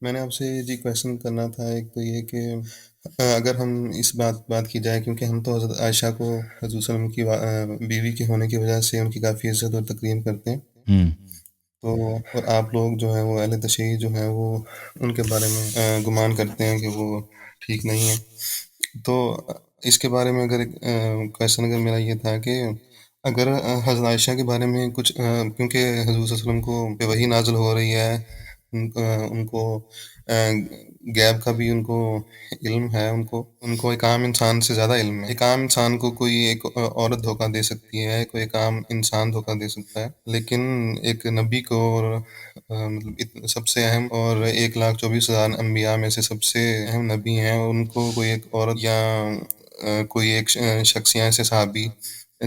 میں نے آپ سے جی کویشچن کرنا تھا، ایک تو یہ کہ اگر ہم اس بات کی جائے، کیونکہ ہم تو حضرت عائشہ کو حضور صلی اللہ علیہ وسلم کی بیوی کے ہونے کی وجہ سے ان کی کافی عزت اور تکریم کرتے ہیں، ہوں تو اور آپ لوگ جو ہیں وہ اہل تشیع جو ہیں وہ ان کے بارے میں گمان کرتے ہیں کہ وہ ٹھیک نہیں ہے. تو اس کے بارے میں اگر ایک کویشچن اگر میرا یہ تھا کہ اگر حضرت عائشہ کے بارے میں کچھ کیونکہ حضور صلی اللہ علیہ وسلم کو پہ وحی نازل ہو رہی ہے، ان کو غیب کا بھی ان کو علم ہے، ان کو ایک عام انسان سے زیادہ علم ہے. ایک عام انسان کو کوئی ایک عورت دھوکہ دے سکتی ہے، کوئی ایک عام انسان دھوکہ دے سکتا ہے، لیکن ایک نبی کو اور مطلب سب سے اہم اور 1,24,000 انبیاء میں سے سب سے اہم نبی ہیں، ان کو کوئی ایک عورت یا کوئی ایک شخص یا ایسے صحابی،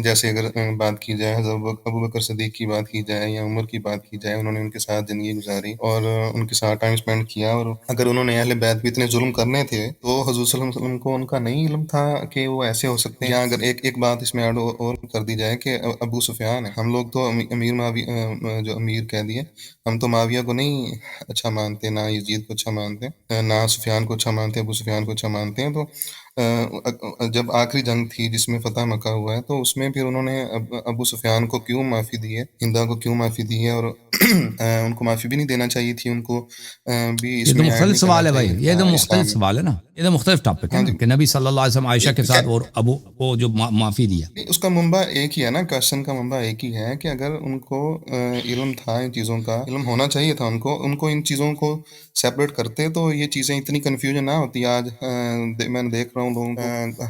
جیسے اگر بات کی جائے حضرت ابوبکر صدیق کی بات کی جائے یا عمر کی بات کی جائے، انہوں نے ان کے ساتھ زندگی گزاری اور ان کے ساتھ ٹائم اسپینڈ کیا، اور اگر انہوں نے اہل بیت پہ اتنے ظلم کرنے تھے تو حضور صلی اللہ علیہ وسلم کو ان کا نہیں علم تھا کہ وہ ایسے ہو سکتے ہیں. یا اگر ایک بات اس میں ایڈ اور کر دی جائے کہ ابو سفیان ہے، ہم لوگ تو امیر معاویہ جو امیر کہہ دیے، ہم تو معاویہ کو نہیں اچھا مانتے، نہ یزید کو اچھا مانتے، نہ سفیان کو اچھا مانتے، ابو سفیان کو اچھا مانتے ہیں. تو جب آخری جنگ تھی جس میں فتح مکہ ہوا ہے، تو اس میں پھر انہوں نے ابو سفیان کو کیوں معافی دی ہے، ہندا کو کیوں معافی دی ہے، اور ان کو معافی بھی نہیں دینا چاہیے تھی، ان کو بھی یہ اس تو میں ایڈ مختلف نہیں کرنا سوال ہے چاہیے بھائی، یہ تھا تو مختلف اسلام میں. سوال ہے نا، یہ تو مختلف ٹاپک ہے ہاں نا جی. کہ نبی صلی اللہ علیہ وسلم عائشہ کے ساتھ اور ابو کو جو معافی دیا. اس کا منبع ایک ہی ہے نا، کوشچن کا منبع ایک ہی ہے کہ اگر ان کو علم تھا، ان چیزوں کا علم ہونا چاہیے تھا، ان کو ان چیزوں کو سیپریٹ کرتے تو یہ چیزیں اتنی کنفیوژن نہ ہوتی. آج میں دیکھ رہا ہوں لوگوں کو،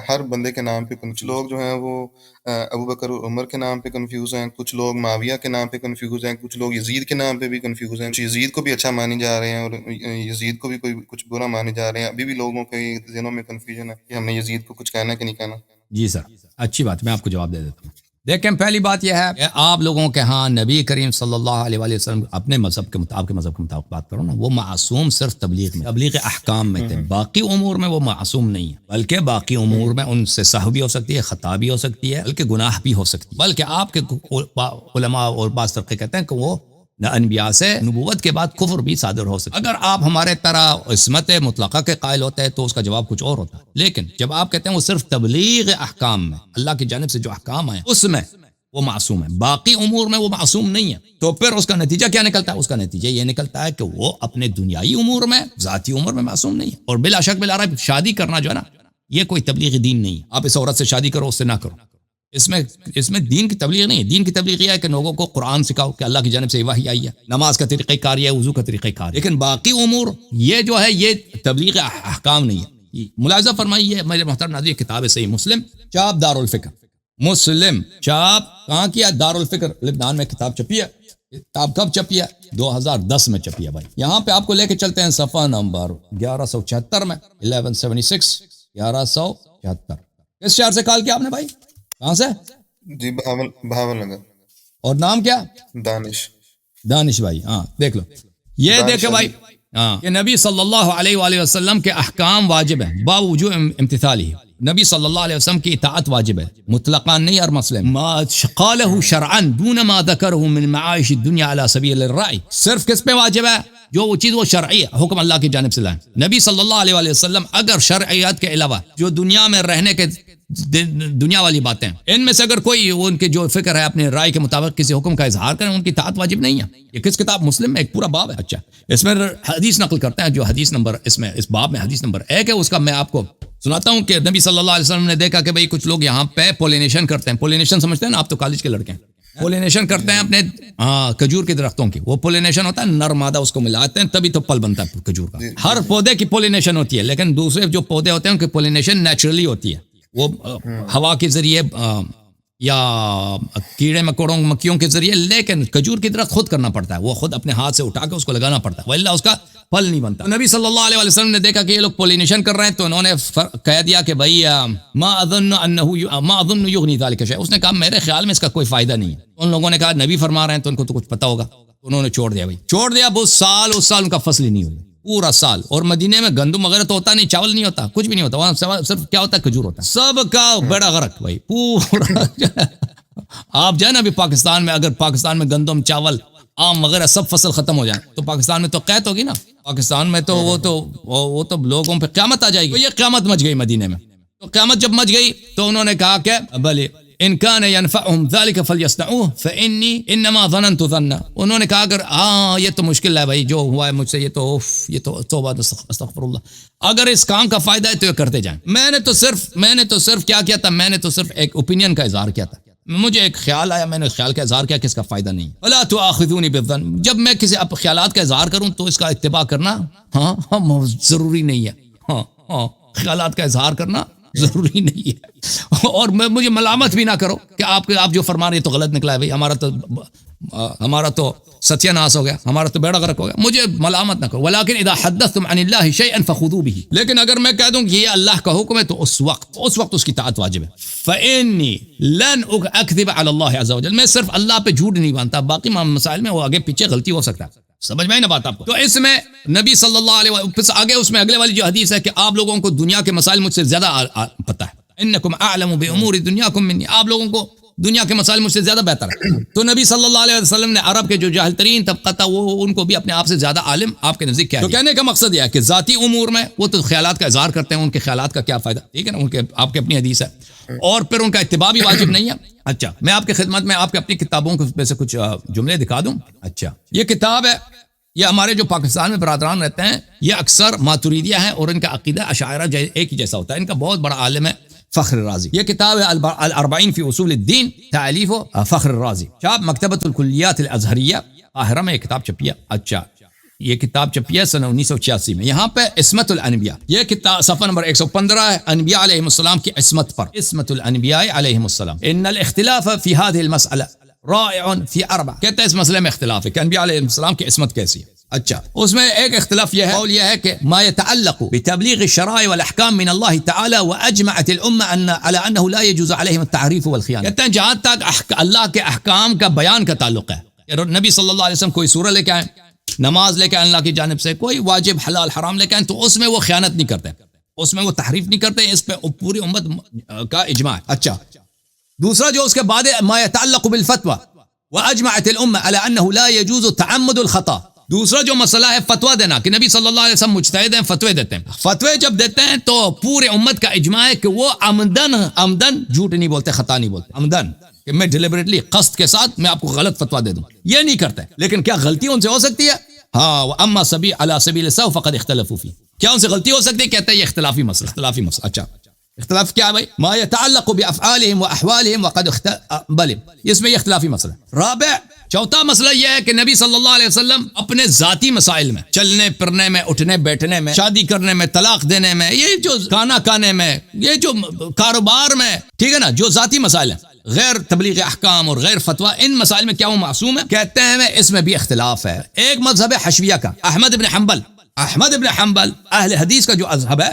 ہر بندے کے نام پہ کچھ لوگ جو ہیں وہ ابو بکر اور عمر کے نام پہ کنفیوز ہیں، کچھ لوگ معاویہ کے نام پہ کنفیوز ہیں، کچھ لوگ یزید کے نام پہ بھی کنفیوز ہیں، کچھ یزید کو بھی اچھا مانے جا رہے ہیں اور یزید کو بھی کوئی کچھ برا مانے جا رہے ہیں. ابھی بھی لوگوں کے ذہنوں میں کنفیوژن ہے کہ ہم نے یزید کو کچھ کہنا کہ نہیں کہنا. جی سر، اچھی بات، میں آپ کو جواب دے دیتا ہوں. دیکھیں، پہلی بات یہ ہے کہ آپ لوگوں کے ہاں نبی کریم صلی اللہ علیہ وآلہ وسلم اپنے مذہب کے مطابق، مذہب کے مطابق بات کرو نا، وہ معصوم صرف تبلیغ احکام میں تھے، باقی امور میں وہ معصوم نہیں ہے، بلکہ باقی امور میں ان سے سہو بھی ہو سکتی ہے، خطا بھی ہو سکتی ہے، بلکہ گناہ بھی ہو سکتی ہے. بلکہ آپ کے علماء اور بعض طبقے کہتے ہیں کہ وہ نہ انبیاء سے نبوت کے بعد کفر بھی صادر ہو سکتا ہے. اگر آپ ہمارے طرح عصمت مطلقہ کے قائل ہوتے ہیں تو اس کا جواب کچھ اور ہوتا ہے. لیکن جب آپ کہتے ہیں وہ صرف تبلیغ احکام میں، اللہ کی جانب سے جو احکام آئے اس میں وہ معصوم ہے، باقی امور میں وہ معصوم نہیں ہے، تو پھر اس کا نتیجہ کیا نکلتا ہے؟ اس کا نتیجہ یہ نکلتا ہے کہ وہ اپنے دنیائی امور میں، ذاتی امور میں معصوم نہیں ہے. اور بلا شک بلا ریب شادی کرنا جو ہے نا، یہ کوئی تبلیغی دین نہیں ہے. آپ اس عورت سے شادی کرو، اس سے نہ کرو، اس میں دین کی تبلیغ نہیں ہے. دین کی تبلیغ یہ ہے کہ لوگوں کو قرآن سکھاؤ کہ اللہ کی جانب سے وحی آئی ہے، نماز کا طریقہ کار ہے، وضو کا طریقہ کار ہے. لیکن باقی امور یہ جو ہے یہ تبلیغ احکام نہیں ہے. ملاحظہ فرمائیے میرے محترم ناظرین، کتاب صحیح مسلم، چاپ دارالفکر، مسلم چاپ کہاں کیا؟ دارالفکر لبنان میں کتاب چھپی ہے. کتاب کب چھپی ہے؟ 2010 میں چھپی ہے بھائی. یہاں پہ آپ کو لے کے چلتے ہیں صفحہ نمبر 1176 میں، 1176، 1176. کس شہر سے کال کیا آپ نے بھائی؟ کہاں سے؟ جی بہاول نگر. اور نام کیا؟ دانش بھائی. ہاں دیکھ لو، یہ دانش دیکھے بھائی، علی. ہاں کہ نبی صلی اللہ علیہ وآلہ وسلم کے احکام واجب ہیں باوجود امتثالی. نبی صلی اللہ علیہ وسلم کی اطاعت واجب ہے مطلقاً نہیں، ہر مسئلے میں. ما قالہ شرعا دون ما ذکرہ من معاش الدنیا علی سبیل الرعی، صرف کس پہ واجب ہے؟ جو وہ چیز وہ شرعی ہے، حکم اللہ کی جانب سے لائیں. نبی صلی اللہ علیہ وآلہ وسلم اگر شرعیات کے علاوہ جو دنیا میں رہنے کے دنیا والی باتیں، ان میں سے اگر کوئی ان کے جو فکر ہے اپنے رائے کے مطابق کسی حکم کا اظہار کریں، ان کی اطاعت واجب نہیں ہے. یہ کس کتاب؟ مسلم میں ایک پورا باب ہے. اچھا، اس میں حدیث نقل کرتے ہیں، جو حدیث نمبر اس باب میں حدیث نمبر 1 ہے، اس کا میں آپ کو سناتا ہوں کہ نبی صلی اللہ علیہ وسلم نے دیکھا کہ بھئی کچھ لوگ یہاں پہ پولینیشن کرتے ہیں. پولینیشن سمجھتے ہیں نا آپ؟ تو کالج کے لڑکے ہیں، پولینیشن کرتے ہیں اپنے کھجور کے درختوں کی. وہ پولینیشن ہوتا ہے نر مادہ اس کو ملاتے ہیں تبھی تو پھل بنتا ہے کھجور کا. ہر پودے کی پولینیشن ہوتی ہے، لیکن دوسرے جو پودے ہوتے ہیں ان کی پولینیشن نیچرلی ہوتی ہے. وہ ہوا کے ذریعے یا کیڑے مکوڑوں مکھیوں کے ذریعے، لیکن کھجور کی درخت خود کرنا پڑتا ہے، وہ خود اپنے ہاتھ سے اٹھا کے اس کو لگانا پڑتا ہے، وإلا اس کا پھل نہیں بنتا. نبی صلی اللہ علیہ وسلم نے دیکھا کہ یہ لوگ پولینیشن کر رہے ہیں، تو انہوں نے کہہ دیا کہ بھائی ما اظن یغنی ذلک شیئا. اس نے کہا میرے خیال میں اس کا کوئی فائدہ نہیں ہے. ان لوگوں نے کہا نبی فرما رہے ہیں تو ان کو تو کچھ پتا ہوگا. انہوں نے چھوڑ دیا بھائی، چھوڑ دیا. اس سال ان کا فصل ہی نہیں ہوگا پورا سال. اور مدینے میں گندم وغیرہ تو ہوتا نہیں، چاول نہیں ہوتا، کچھ بھی نہیں ہوتا وہاں، صرف کیا ہوتا ہے؟ کھجور ہوتا ہے. سب کا بڑا غرق بھائی پورا. آپ جائیں نا ابھی پاکستان میں، اگر پاکستان میں گندم چاول آم وغیرہ سب فصل ختم ہو جائیں تو پاکستان میں تو قحط ہوگی نا. پاکستان میں تو وہ تو لوگوں پہ قیامت آ جائے گی. یہ قیامت مچ گئی مدینے میں. تو قیامت جب مچ گئی تو انہوں نے کہا کہ بھلے ان کان ينفعهم ذلك فليصنعوه فاني انما ظننت ظنا. انہوں نے کہا اگر یہ تو مشکل ہے بھائی جو ہوا ہے مجھ سے, یہ تو توبہ استغفر اللہ, اگر اس کام کا فائدہ ہے تو یہ کرتے جائیں. میں نے تو صرف کیا کیا تھا, میں نے تو صرف ایک اوپینین کا اظہار کیا تھا. مجھے ایک خیال آیا, میں نے خیال کا اظہار کیا کہ اس کا فائدہ نہیں. ولا تؤاخذوني بالظن. جب میں کسی خیالات کا اظہار کروں تو اس کا اتباع کرنا ضروری نہیں ہے. خیالات کا اظہار کرنا ضروری نہیں ہے. اور مجھے ملامت بھی نہ کرو کہ آپ جو فرما رہے ہیں تو غلط نکلا ہے بھائی, ہمارا تو ستیہ ناس ہو گیا, ہمارا تو بیڑا غرق ہو گیا. مجھے ملامت نہ کرو. ولكن اذا حدثتم عن الله شيئا فخذوا به. لیکن اگر میں کہہ دوں کہ یہ اللہ کا حکم ہے تو اس وقت اس کی اطاعت واجب ہے. فاني لن اكذب على الله عز وجل. میں صرف اللہ پہ جھوٹ نہیں باندھتا, باقی مسائل میں وہ آگے پیچھے غلطی ہو سکتا ہے. سمجھ میں نا بات آپ کو. تو اس میں نبی صلی اللہ علیہ وسلم آگے اس میں اگلے والی جو حدیث ہے کہ آپ لوگوں کو دنیا کے مسائل مجھ سے زیادہ پتہ ہے. انکم اعلم بامور دنیاکم منی. آپ لوگوں کو دنیا کے مسائل مجھ سے زیادہ بہتر ہے. تو نبی صلی اللہ علیہ وسلم نے عرب کے جو جاہل ترین طبقہ تھا وہ ان کو بھی اپنے آپ سے زیادہ عالم آپ کے نزدیک کیا. تو کہنے کا مقصد یہ ہے کہ ذاتی امور میں وہ تو خیالات کا اظہار کرتے ہیں, ان کے خیالات کا کیا فائدہ, ٹھیک ہے نا, ان کے آپ کی اپنی حدیث ہے اور پھر ان کا اتباع بھی واجب نہیں ہے. اچھا میں آپ کی خدمت میں آپ کے اپنی کتابوں میں سے کچھ جملے دکھا دوں. اچھا یہ کتاب ہے, یہ ہمارے جو پاکستان میں برادران رہتے ہیں یہ اکثر ماتریدیہ ہیں اور ان کا عقیدہ اشاعرہ ایک ہی جیسا ہوتا ہے. ان کا بہت بڑا عالم ہے فخر الرازی. یہ کتاب ہے الاربعین فی اصول الدین, تالیف فخر الرازی, چاپ مکتبۃ الکلیات الازہریہ قاہرہ میں یہ کتاب چھپی ہے. اچھا یہ کتاب چھپی ہے سن 1986 میں. یہاں پہ عصمت الانبیاء, یہ کتاب صفحہ نمبر 115 ہے, انبیاء علیہ السلام کی عصمت پر. عصمت الانبیاء علیہ السلام. ان الاختلاف فی هذه المسألہ رائع فی اربع. کہتے ہیں اس مسئلے میں اختلاف ہے کہ انبیاء علیہ السلام کی عصمت کیسی ہے. اچھا اس میں ایک اختلاف یہ ہے, قول یہ ہے کہ ما يتعلق بتبلیغ الشرائع والاحکام من اللہ تعالی واجمعت الامه ان على انه لا يجوز عليهم التعریف والخیانہ. کہتے ہیں جہاں تک اللہ کے احکام کا بیان کا تعلق ہے, نبی صلی اللہ علیہ وسلم کوئی سورہ لے کے آئیں, نماز لے کے آئیں اللہ کی جانب سے, کوئی واجب حلال حرام لے کے آئیں, تو اس میں وہ خیانت نہیں کرتے, اس میں وہ تحریف نہیں کرتے, اس پہ پوری امت کا اجماع ہے. اچھا دوسرا جو اس کے بعد ہے ما يتعلق بالفتوى واجمعت الامه على انه لا يجوز تعمد الخطا. دوسرا جو مسئلہ ہے فتویٰ دینا, کہ نبی صلی اللہ علیہ وسلم مجتہد ہیں, فتوے دیتے ہیں. فتوے جب دیتے ہیں تو پورے امت کا اجماع ہے کہ وہ عمدن جھوٹ نہیں بولتے, خطا نہیں بولتے, عمدن کہ میں ڈیلیبریٹلی قصد کے ساتھ میں آپ کو غلط فتویٰ دے دوں, یہ نہیں کرتے. لیکن کیا غلطی ان سے ہو سکتی ہے؟ ہاں, واما سبیل علی سبیل السوء فقد اختلفوا فیہ. کیا ان سے غلطی ہو سکتی ہے؟ کہتے ہیں یہ اختلافی مسئلہ. اچھا اختلاف کیا ہے بھائی؟ ما يتعلق بافعالهم واحوالهم وقد بل, اس میں یہ اختلافی مسئلہ. رابع چوتھا مسئلہ یہ ہے کہ نبی صلی اللہ علیہ وسلم اپنے ذاتی مسائل میں, چلنے پھرنے میں, اٹھنے بیٹھنے میں, شادی کرنے میں, طلاق دینے میں, یہ جو کھانا کھانے میں, یہ جو کاروبار میں, ٹھیک ہے نا, جو ذاتی مسائل ہیں غیر تبلیغ احکام اور غیر فتویٰ, ان مسائل میں کیا وہ معصوم ہے؟ کہتے ہیں اس میں بھی اختلاف ہے. ایک مذہب ہے حشویہ کا, احمد ابن حنبل اہل حدیث کا جو مذہب ہے,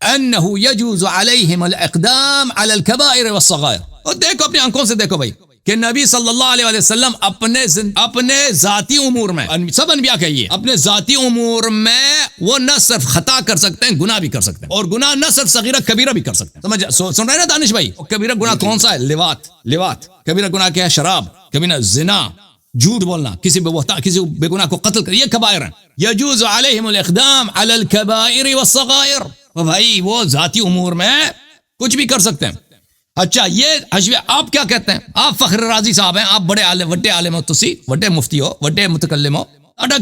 انه يجوز عليهم الاقدام على الكبائر والصغائر. اور دیکھو اپنی آنکھوں سے دیکھو بھائی کہ نبی صلی اللہ علیہ وسلم اپنے ذاتی امور میں, سب انبیاء کہیے, اپنے ذاتی امور میں وہ نہ صرف خطا کر سکتے ہیں, گناہ بھی کر سکتے ہیں, اور گناہ نہ صرف صغیرہ کبیرہ بھی کر سکتے ہیں. سن رہے نا دانش بھائی, کبیرہ گناہ کون سا ہے؟ لواط. کبیرہ گناہ کیا ہے؟ شراب. کبیرہ زنا, جھوٹ بولنا, کسی بے گناہ کو قتل کر, یہ کبائر ہیں. یجوز علیہم الاقدام علی الکبائر والصغائر. بھائی وہ ذاتی امور میں کچھ بھی کر سکتے ہیں. اچھا یہ حشویہ, آپ کیا کہتے ہیں؟ آپ فخر رازی صاحب ہیں, آپ وڈے عالم ہو, تسی وڈے مفتی ہو, وڈے متکلم ہو, اڈا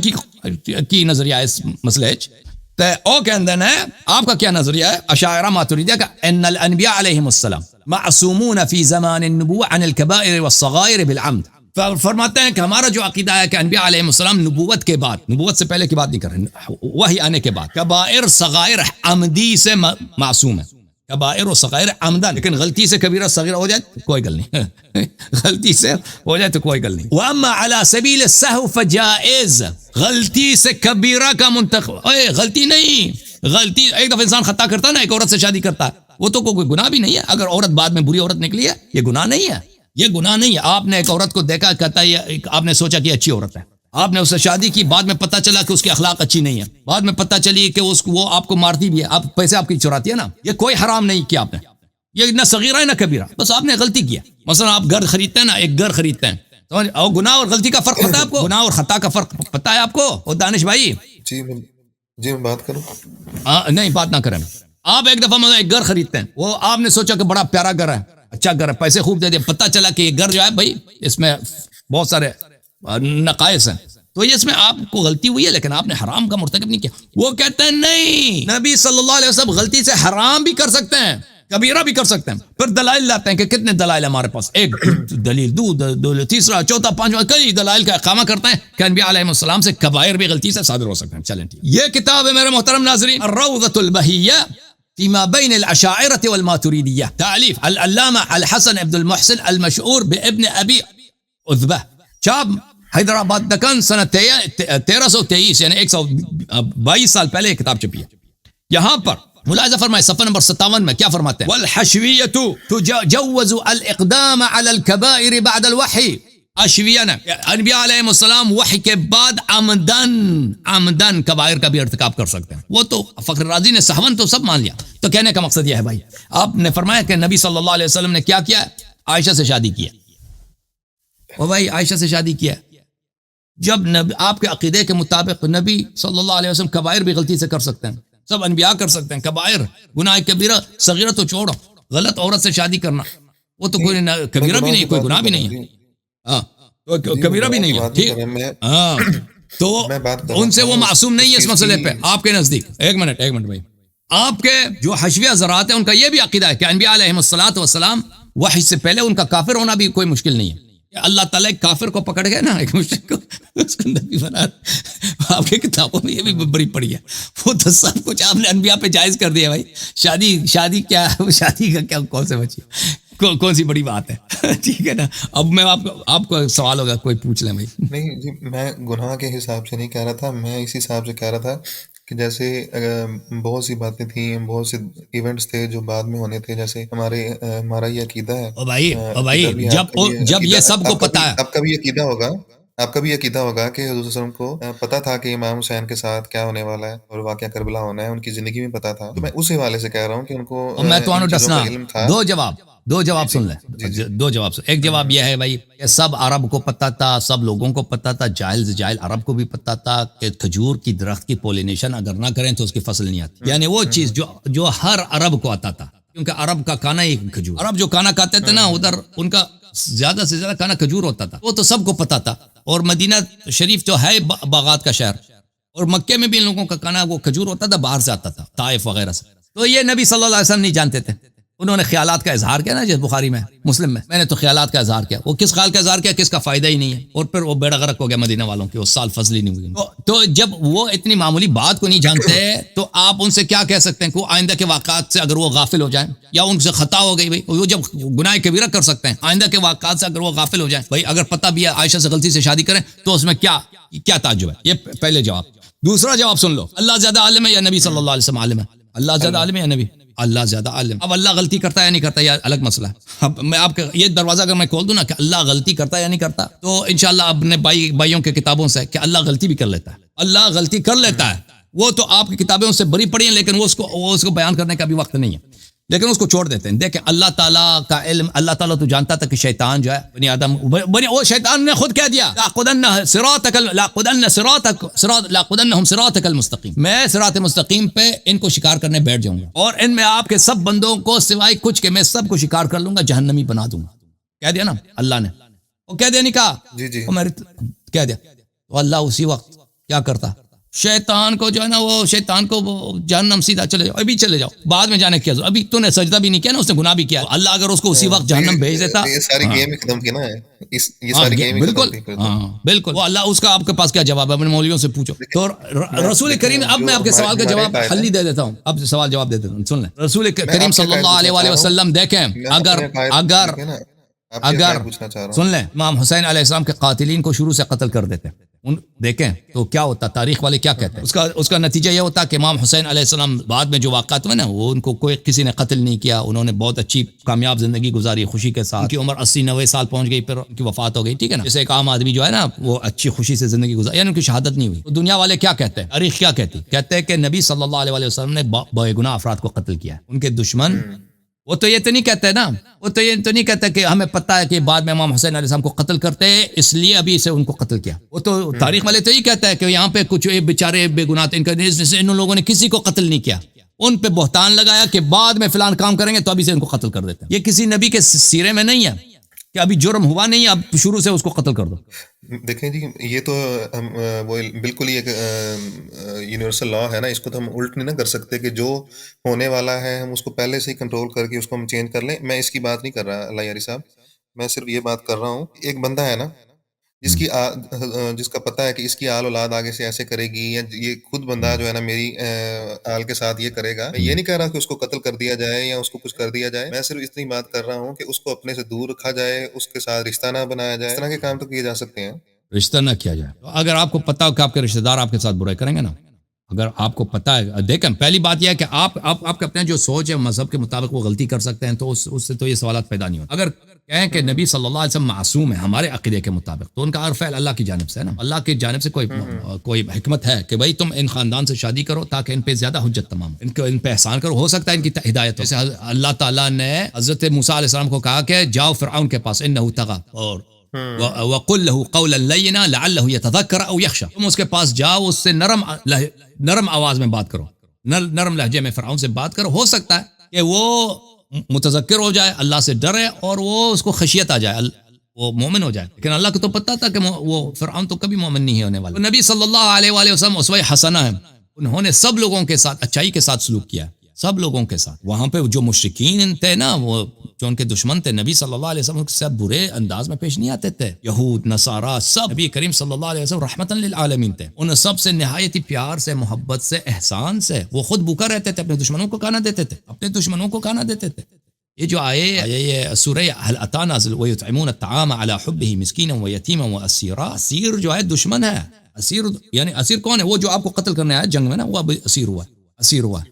کی نظریہ ہے اس مسئلے تے او کہندے ہیں, آپ کا کیا نظریہ ہے؟ اشاعرہ ماتریدیہ کا, ان الانبیاء علیہم السلام معصومون فی زمان النبوہ عن الکبائر والصغائر بالعمد. فرماتے ہیں کہ ہمارا جو عقیدہ ہے کہ انبیاء علیہ السلام نبوت کے بعد, نبوت سے پہلے کی بات نہیں کر رہے, وحی آنے کے بعد کبائر صغائر عمدی سے معصوم ہے. کبائر و صغائر عمدن, لیکن غلطی سے کبیرہ صغیرہ ہو جائے کوئی گل نہیں, غلطی سے ہو جائے تو کوئی گل نہیں. واما علی سبیل السہو فجائز. غلطی سے کبیرہ کا منتخب, غلطی نہیں, غلطی ایک دفعہ انسان خطا کرتا ہے نا, ایک عورت سے شادی کرتا ہے, وہ تو کوئی گناہ بھی نہیں ہے. اگر عورت بعد میں بری عورت نکلی ہے, یہ گناہ نہیں ہے, یہ گناہ نہیں ہے. آپ نے ایک عورت کو دیکھا, کہتا ہے آپ نے سوچا کہ اچھی عورت ہے, آپ نے اس سے شادی کی, بعد میں پتہ چلا کہ اس کی اخلاق اچھی نہیں ہے, بعد میں پتہ چلی کہ وہ آپ کو مارتی بھی ہے, آپ پیسے آپ کی چراتی ہے نا, یہ کوئی حرام نہیں کیا آپ نے, یہ نہ صغیرہ ہے نہ کبیرہ, بس آپ نے غلطی کیا. مثلا آپ گھر خریدتے ہیں نا, ایک گھر خریدتے ہیں, اور گناہ اور غلطی کا فرق پتا ہے آپ کو؟ گناہ اور خطا کا فرق پتا ہے آپ کو؟ اور دانش بھائی میں بات کروں؟ نہیں بات نہ کریں. آپ ایک دفعہ ایک گھر خریدتے ہیں, وہ آپ نے سوچا کہ بڑا پیارا گھر ہے, اچھا گھر ہے, پیسے خوب دے دے, پتہ چلا کہ یہ گھر جو ہے بھائی اس میں بہت سارے نقائص ہیں, تو یہ اس میں آپ کو غلطی ہوئی ہے لیکن آپ نے حرام کا مرتکب نہیں کیا. وہ کہتے ہیں نہیں, نبی صلی اللہ علیہ وسلم غلطی سے حرام بھی کر سکتے ہیں, کبیرہ بھی کر سکتے ہیں. پھر دلائل لاتے ہیں کہ کتنے دلائل ہمارے پاس, ایک دلیل دو تیسرا چوتھا پانچواں, کئی دلائل کا اقامہ کرتے ہیں کہ انبیاء علیہ السلام سے کبائر بھی غلطی سے صادر ہو سکتے ہیں. چلیں ٹھیک, یہ کتاب ہے میرے محترم ناظرین, الروضۃ البہیہ فيما بين الأشاعرة والماتريدية, تأليف العلامة الحسن عبد المحسن المشهور بابن أبي عذبة, چاپ حیدرآباد دکن سنہ 1323 یعنی 122 سال پہلے یہ کتاب چھپی ہے. یہاں پر ملاحظہ فرمائے صفحہ نمبر 57 میں کیا فرماتے ہیں؟ والحشویة تجوز الاقدام على الكبائر بعد الوحی. اشویہ نے انبیاء علیہ السلام وحی کے بعد عمدن کبائر کا بھی ارتکاب کر سکتے ہیں. وہ تو فخر رازی نے سہون تو سب مان لیا. تو کہنے کا مقصد یہ ہے بھائی, آپ نے فرمایا کہ نبی صلی اللہ علیہ وسلم نے کیا کیا؟ عائشہ سے شادی کیا. وہ بھائی عائشہ سے شادی کیا, جب آپ کے عقیدے کے مطابق نبی صلی اللہ علیہ وسلم کبائر بھی غلطی سے کر سکتے ہیں, سب انبیاء کر سکتے ہیں کبائر, گناہ کبیرہ صغیرہ تو چھوڑو, غلط عورت سے شادی کرنا وہ تو کوئی کبیرہ بھی نہیں, کوئی گناہ بھی نہیں ہے, ہاں کبیرہ بھی نہیں ہے, ٹھیک. ہاں تو ان سے وہ معصوم نہیں ہے اس مسئلے پہ آپ کے نزدیک. ایک منٹ بھائی, آپ کے جو حشویہ حضرات ہیں ان کا یہ بھی عقیدہ ہے کہ انبیاء علیہ السلام وحی سے پہلے ان کا کافر ہونا بھی کوئی مشکل نہیں ہے. اللہ تعالیٰ ایک کافر کو پکڑ گئے نا, ایک مشرک کو, اس کو نبی بنا. آپ کی کتابوں میں یہ بھی بڑی پڑی ہے, وہ تو سب کچھ آپ نے انبیاء پہ جائز کر دیا بھائی. شادی کیا, شادی کا کیا, کون سے بچی, کون سی بڑی بات ہے, ٹھیک ہے نا. اب میں آپ کو سوال ہوگا, کوئی پوچھ لیں بھائی. نہیں جی, میں گناہ کے حساب سے نہیں کہہ رہا تھا, میں اسی حساب سے کہہ رہا تھا کہ جیسے بہت سی باتیں تھیں, بہت سے ایونٹس تھے جو بعد میں ہونے تھے, جیسے ہمارا یہ عقیدہ ہے. او بھائی جب یہ سب کو پتا ہے, آپ کا بھی عقیدہ ہوگا کہ حضور صلی اللہ علیہ وسلم کو پتا تھا کہ امام حسین کے ساتھ کیا ہونے والا ہے اور واقعہ کربلا ہونا ہے, ان کی زندگی میں پتا تھا. تو میں اس حوالے سے کہہ رہا ہوں کہ ان کو میں تو ڈسنا علم تھا. دو جواب سن لیں, دو جواب سن. ایک جواب یہ ہے بھائی کہ سب عرب کو پتا تھا, سب لوگوں کو پتا تھا, جاہل سے جاہل عرب کو بھی پتا تھا کہ کھجور کی درخت کی پولینیشن اگر نہ کریں تو اس کی فصل نہیں آتی. یعنی وہ چیز جو ہر عرب کو آتا تھا, کیونکہ عرب کا کھانا ہی کھجور, عرب جو کھانا کھاتے تھے نا ادھر ان کا زیادہ سے زیادہ کھانا کھجور ہوتا تھا, وہ تو سب کو پتا تھا. اور مدینہ شریف جو ہے باغات کا شہر, اور مکے میں بھی ان لوگوں کا کھانا وہ کھجور ہوتا تھا, باہر سے آتا تھا طائف وغیرہ سے. تو یہ نبی صلی اللہ علیہ وسلم نہیں جانتے تھے, انہوں نے خیالات کا اظہار کیا نا, جس بخاری میں مسلم میں نے تو خیالات کا اظہار کیا, وہ کس خیال کا اظہار کیا, کس کا فائدہ ہی نہیں ہے, اور پھر وہ بیڑا غرق ہو گیا مدینہ والوں کی, اس سال فضل ہی نہیں ہوئی. تو جب وہ اتنی معمولی بات کو نہیں جانتے تو آپ ان سے کیا کہہ سکتے ہیں کہ آئندہ کے واقعات سے اگر وہ غافل ہو جائیں, یا ان سے خطا ہو گئی بھائی, وہ جب گناہ کبیرہ کر سکتے ہیں, آئندہ کے واقعات سے اگر وہ غافل ہو جائیں بھائی, اگر پتہ بھی ہے عائشہ سے غلطی سے شادی کریں تو اس میں کیا تعجب ہے. یہ پہلے جواب. دوسرا جواب سن لو, اللہ زیادہ عالم ہے یا نبی صلی اللہ علیہ وسلم عالم ہے؟ اللہ زیادہ عالم ہے یا نبی؟ اللہ زیادہ عالم. اب اللہ غلطی کرتا ہے یا نہیں کرتا, یہ الگ مسئلہ ہے. اب میں آپ کا یہ دروازہ اگر میں کھول دوں نا کہ اللہ غلطی کرتا ہے یا نہیں کرتا, تو انشاءاللہ اپنے بھائیوں کے کتابوں سے کہ اللہ غلطی بھی کر لیتا ہے, اللہ غلطی کر لیتا ہے. وہ تو آپ کی کتابیں اس سے بری پڑی ہیں, لیکن وہ اس کو بیان کرنے کا بھی وقت نہیں ہے, لیکن اس کو چھوڑ دیتے ہیں. دیکھیں اللہ تعالیٰ کا علم, اللہ تعالیٰ تو جانتا تھا کہ شیطان جو ہے بنی آدم, وہ شیطان نے خود کہہ دیا لاقدنہم صراطک المستقیم, میں صراط مستقیم پہ ان کو شکار کرنے بیٹھ جاؤں گا, اور ان میں آپ کے سب بندوں کو سوائے کچھ کے میں سب کو شکار کر لوں گا, جہنمی بنا دوں گا. کہہ دیا نا اللہ نے, وہ کہہ دیا نہیں کہا, کہہ دیا. تو اللہ اسی وقت کیا کرتا, شیطان کو جو ہے نا, وہ شیطان کو جہنم سیدھا چلے جاؤ, ابھی چلے جاؤ, بعد میں جانے کیا, ابھی تو نے سجدہ بھی نہیں کیا نا, اس نے گناہ بھی کیا. اللہ اگر اس کو اسی وقت جہنم بھیج دیتا, یہ ساری گیم ہی ختم کی نا, یہ ساری گیم بالکل بالکل. وہ اللہ اس کا آپ کے پاس کیا جواب ہے, اپنے مولویوں سے پوچھو. تو رسول کریم, اب میں آپ کے سوال کا جواب حل دے دیتا ہوں, اب سوال جواب دے دیتا ہوں, سن لیں. رسول کریم صلی اللہ علیہ وسلم دیکھیں, اگر سن لیں, امام حسین علیہ السلام کے قاتلین کو شروع سے قتل کر دیتے, دیکھیں تو کیا ہوتا, تاریخ والے کیا کہتے ہیں, اس کا نتیجہ یہ ہوتا کہ امام حسین علیہ السلام بعد میں جو واقعات ہوئے نا, وہ ان کو کوئی کسی نے قتل نہیں کیا, انہوں نے بہت اچھی کامیاب زندگی گزاری خوشی کے ساتھ, ان کی عمر 80-90 سال پہنچ گئی, پھر ان کی وفات ہو گئی, ٹھیک ہے نا. جیسے ایک عام آدمی جو ہے نا, وہ اچھی خوشی سے زندگی گزاری, یعنی ان کی شہادت نہیں ہوئی. تو دنیا والے کیا کہتے ہیں, تاریخ کیا کہتے ہیں کہ نبی صلی اللہ علیہ وسلم نے بے گناہ افراد کو قتل کیا ہے, ان کے دشمن وہ تو یہ تو نہیں کہتے نا، وہ تو یہ تو نہیں کہتے کہ ہمیں پتہ ہے کہ بعد میں امام حسین علیہ السلام کو قتل کرتے ہیں اس لیے ابھی اسے ان کو قتل کیا. وہ تو تاریخ والے تو یہ کہتا ہے کہ یہاں پہ کچھ بیچارے بے گناہ تھے، ان لوگوں نے کسی کو قتل نہیں کیا، ان پہ بہتان لگایا کہ بعد میں فلان کام کریں گے تو ابھی سے ان کو قتل کر دیتے ہیں. یہ کسی نبی کے سیرے میں نہیں ہے کہ ابھی جرم ہوا نہیں ہے اب شروع سے اس کو قتل کر دو. دیکھیں جی، یہ تو ہم وہ بالکل ہی ایک یونیورسل لا ہے نا، اس کو تو ہم الٹ نہیں نہ کر سکتے کہ جو ہونے والا ہے ہم اس کو پہلے سے ہی کنٹرول کر کے اس کو ہم چینج کر لیں. میں اس کی بات نہیں کر رہا اللہ یاری صاحب، میں صرف یہ بات کر رہا ہوں، ایک بندہ ہے نا جس کا پتہ ہے کہ اس کی آل اولاد آگے سے ایسے کرے گی، یا یہ خود بندہ جو ہے نا میری آل کے ساتھ یہ کرے گا. میں یہ نہیں کہہ رہا کہ اس کو قتل کر دیا جائے یا اس کو کچھ کر دیا جائے، میں صرف اتنی بات کر رہا ہوں کہ اس کو اپنے سے دور رکھا جائے، اس کے ساتھ رشتہ نہ بنایا جائے. اس طرح کے کام تو کیے جا سکتے ہیں. رشتہ نہ کیا جائے. اگر آپ کو پتا ہو کہ آپ کے رشتہ دار آپ کے ساتھ برائی کریں گے نا، اگر آپ کو پتا ہے، دیکھیں پہلی بات یہ ہے کہ آپ کے اپنے جو سوچ ہے مذہب کے مطابق وہ غلطی کر سکتے ہیں، تو اس سے تو یہ سوالات پیدا نہیں ہوتے. اگر کہیں کہ نبی صلی اللہ علیہ وسلم معصوم ہے ہمارے عقیدے کے مطابق، تو ان کا ہر فعل اللہ کی جانب سے ہے نا، اللہ کی جانب سے کوئی حکمت ہے کہ بھائی تم ان خاندان سے شادی کرو تاکہ ان پہ زیادہ حجت تمام، ان پہ احسان کرو، ہو سکتا ہے ان کی ہدایت ہو. جیسے اللہ تعالیٰ نے حضرت موسیٰ علیہ السلام کو کہا کہ جاؤ فرعون کے پاس انہ طغی، اور وَقُلْ لَهُ قَوْلًا لَيِّنًا لَعَلَّهُ يَتَذَكَّرُ أَوْ يَخْشَىٰ، تم اس کے پاس جاؤ، اس سے نرم آواز میں بات کرو، نرم لہجے میں فرعون سے بات کرو، ہو سکتا ہے کہ وہ متذکر ہو جائے، اللہ سے ڈرے اور وہ اس کو خشیت آ جائے، وہ مومن ہو جائے. لیکن اللہ کو تو پتا تھا کہ وہ فرعون تو کبھی مومن نہیں ہونے والا. نبی صلی اللہ علیہ وآلہ وسلم اسوہ حسنہ ہیں، انہوں نے سب لوگوں کے ساتھ اچائی کے ساتھ سلوک کیا، سب لوگوں کے ساتھ. وہاں پہ جو مشرکین تھے نا، وہ جو ان کے دشمن تھے، نبی صلی اللہ علیہ وسلم کے ساتھ برے انداز میں پیش نہیں آتے تھے. یہود، نصارہ، سب نبی کریم صلی اللہ علیہ وسلم رحمتاً للعالمین تھے، ان سب سے نہایت پیار سے، محبت سے، احسان سے. وہ خود بھوکا رہتے تھے، اپنے دشمنوں کو کھانا دیتے تھے، اپنے دشمنوں کو کھانا دیتے تھے. یہ جو یہ سورہ هل اتى نازل ويطعمون الطعام على حبه مسكينا ويتيما واسيرا. اسیر جو ہے دشمن ہے. اسیر یعنی اسیر کون ہے؟ وہ جو آپ کو قتل کرنے آیا جنگ میں نا، وہ اب اسیر ہوا.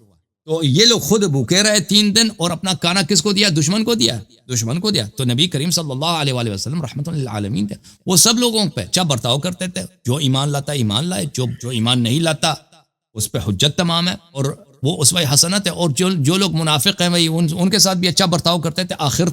تو یہ لوگ خود بھوکے رہے 3 دن اور اپنا کھانا کس کو دیا؟ دشمن کو دیا. تو نبی کریم صلی اللہ علیہ وآلہ وسلم رحمۃ للعالمین تھے، وہ سب لوگوں پہ اچھا برتاؤ کرتے تھے. جو ایمان لاتا ایمان لائے، جو ایمان نہیں لاتا اس پہ حجت تمام ہے، اور وہ اسوہ حسنت ہے. اور جو لوگ منافق ہیں بھائی ان کے ساتھ بھی اچھا برتاؤ کرتے تھے آخر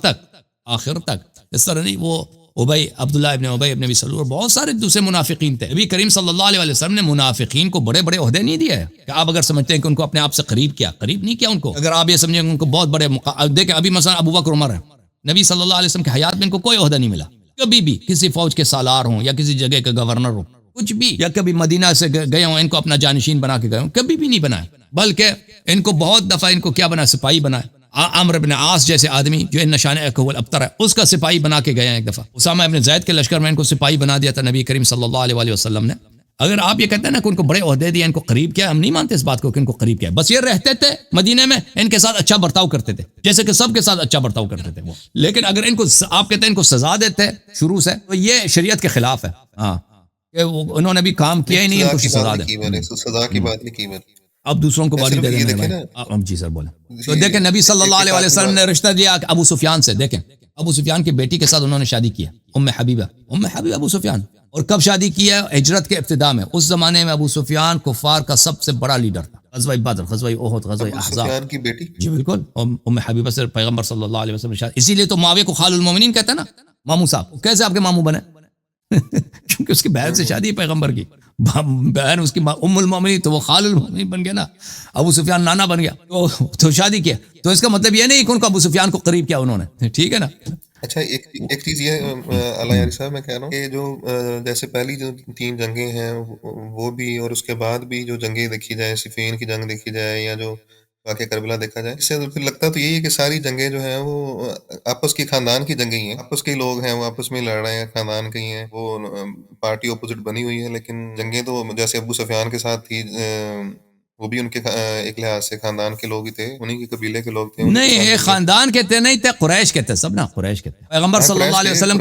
تک. اس طرح نہیں، وہ عبداللہ ابن ابی ابن سلول اور بہت سارے دوسرے منافقین تھے. نبی کریم صلی اللہ علیہ وسلم نے منافقین کو بڑے عہدے نہیں دیے کہ آپ اگر سمجھتے ہیں کہ ان کو اپنے آپ سے قریب نہیں کیا ان کو. اگر آپ یہ سمجھیں کہ ان کو بہت بڑے دیکھیں ابھی مثلا ابو بکر عمر ہے، نبی صلی اللہ علیہ وسلم کی حیات میں ان کو کوئی عہدہ نہیں ملا کبھی بھی. کسی فوج کے سالار ہوں یا کسی جگہ کے گورنر ہوں کچھ بھی، یا کبھی مدینہ سے گئے ہوں ان کو اپنا جانشین بنا کے گئے ہوں، کبھی بھی نہیں بنائے. بلکہ ان کو بہت دفعہ ان کو کیا بنا؟ سپاہی بنائے. عمرو بن عاص جیسے آدمی جو ان نشان اکول ابتر ہے، اس کا سپاہی بنا کے گئے ہیں. ایک دفعہ اسامہ ابن زید کے لشکر میں ان کو سپاہی بنا دیا تھا نبی کریم صلی اللہ علیہ وآلہ وسلم نے. اگر آپ یہ کہتے ہیں نا کہ ان کو بڑے عہدے دیا، ان کو قریب کیا، ہم نہیں مانتے اس بات کو کہ ان کو قریب کیا. بس یہ رہتے تھے مدینے میں، ان کے ساتھ اچھا برتاؤ کرتے تھے، جیسے کہ سب کے ساتھ اچھا برتاؤ کرتے تھے وہ. لیکن اگر ان کو آپ کہتے ہیں ان کو سزا دیتے شروع سے، تو یہ شریعت کے خلاف ہے. کہ انہوں نے بھی کام کیا ہی نہیں، ان کو سزا دیں. سزا کی بات نہیں کی میں. اب دوسروں کو باری دے دینا ہے. جی سر بولیں. تو دیکھیں نبی صلی اللہ علیہ وسلم نے رشتہ دیا ابو سفیان سے. دیکھیں ابو سفیان کی بیٹی کے ساتھ انہوں نے شادی کیا، ام حبیبہ ابو سفیان. اور کب شادی کی ہے؟ ہجرت کے ابتدا میں. اس زمانے میں ابو سفیان کفار کا سب سے بڑا لیڈر تھا. غزوہ بدر، غزوہ احد، غزوہ احزاب. ابو سفیان کی بیٹی؟ جی بالکل. ام حبیبہ سے پیغمبر صلی اللہ علیہ وسلم شادی. اسی لیے تو معاویہ کو خال المومنین کہتے ہیں نا، ماموں صاحب. کیسے آپ کے ماموں بنے؟ کیونکہ اس کی بہن سے شادی پیغمبر کی، بہن اس کی ام المومنین، تو وہ خال المومنین بن گیا نا. ابو سفیان نانا بن گیا تو شادی کیا. تو اس کا مطلب یہ نہیں کہ ان کو ابو سفیان کو قریب کیا انہوں نے. ٹھیک ہے نا. اچھا ایک چیز یہ اللہ یاری صاحب میں کہہ رہا ہوں کہ جو جیسے پہلی جو 3 جنگیں ہیں وہ بھی، اور اس کے بعد بھی جو جنگیں دیکھی جائیں، صفین کی جنگ دیکھی جائے یا جو واقعہ کربلا دیکھا جائے، اس سے پھر لگتا تو یہی ہے کہ ساری جنگیں جو ہیں وہ آپس کی خاندان کی جنگیں ہی ہیں. آپس کے لوگ ہیں وہ آپس میں لڑ رہے ہیں، خاندان کے ہی ہیں، وہ پارٹی اپوزٹ بنی ہوئی ہے. لیکن جنگیں تو جیسے ابو سفیان کے ساتھ تھی، وہ بھی ان کے ایک لحاظ سے خاندان کے لوگ ہی تھے، انہی کے قبیلے کے لوگ تھے. نہیں یہ خاندان کے تھے، نہیں تھے، قریش کے تھے سب نا. قریش کے تھے. پیغمبر صلی اللہ علیہ وسلم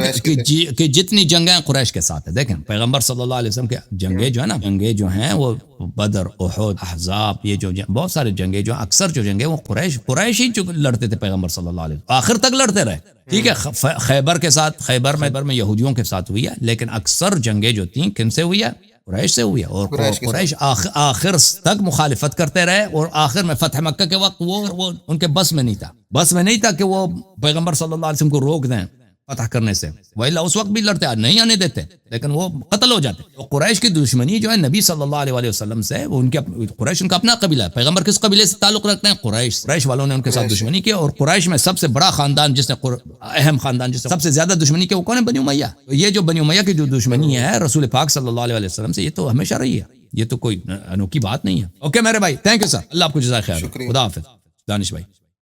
کی جتنی جنگیں قریش کے ساتھ ہیں. دیکھیں پیغمبر صلی اللہ علیہ وسلم کے جنگیں جو ہے نا، جنگیں جو ہیں وہ بدر، احد، احزاب، یہ جو بہت سارے جنگیں جو اکثر جو جنگیں وہ قریش ہی جو لڑتے تھے پیغمبر صلی اللہ علیہ وسلم، آخر تک لڑتے رہے. ٹھیک ہے. خیبر کے ساتھ، خیبر میں یہودیوں کے ساتھ ہوئی ہے، لیکن اکثر جنگیں جو تھیں کن سے ہوئی ہے؟ قریش سے ہوئی ہے، اور قریش کے قریش آخر تک مخالفت کرتے رہے، اور آخر میں فتح مکہ کے وقت وہ ان کے بس میں نہیں تھا کہ وہ پیغمبر صلی اللہ علیہ وسلم کو روک دیں فتح کرنے سے، وإلا اس وقت بھی لڑتے، نہیں آنے دیتے، لیکن وہ قتل ہو جاتے. تو قریش کی دشمنی جو ہے نبی صلی اللہ علیہ وسلم سے، وہ ان کے قریش ان کا اپنا قبیلہ ہے. پیغمبر کس قبیلے سے تعلق رکھتے ہیں؟ قریش والوں نے ان کے ساتھ دشمنی کی، اور قریش میں سب سے بڑا خاندان جس نے اہم خاندان جس نے سب سے زیادہ دشمنی کی وہ کون ہے؟ بنی امیہ. تو یہ جو بنی امیہ کی جو دشمنی ہے رسول پاک صلی اللہ علیہ وسلم سے، یہ تو ہمیشہ رہی ہے، یہ تو کوئی انوکھی بات نہیں ہے. اوکے میرے بھائی، تھینک یو سر، اللہ آپ کو جزائے خیر. شکریہ. خدا حافظ. دانش بھائی.